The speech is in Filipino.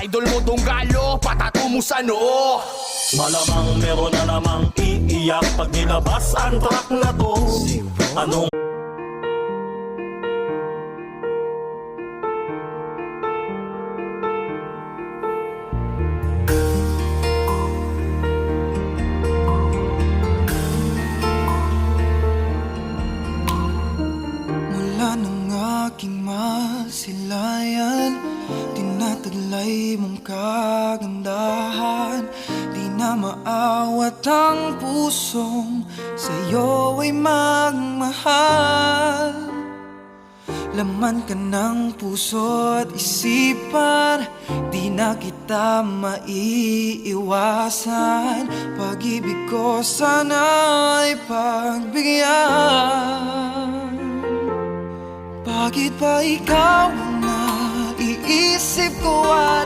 Idol mo Donggalo, patato mo sa noo. Malamang meron na namang iiyak pag nilabas ang track na to. Anong Mula ng aking masilayan, tinataglay mong kagandahan. Di na maawat ang pusong sa'yo ay magmahal. Laman ka ng puso at isipan, di na kita maiiwasan. Pag-ibig ko sana'y pagbigyan. Bakit ba ikaw ang naiisip ko at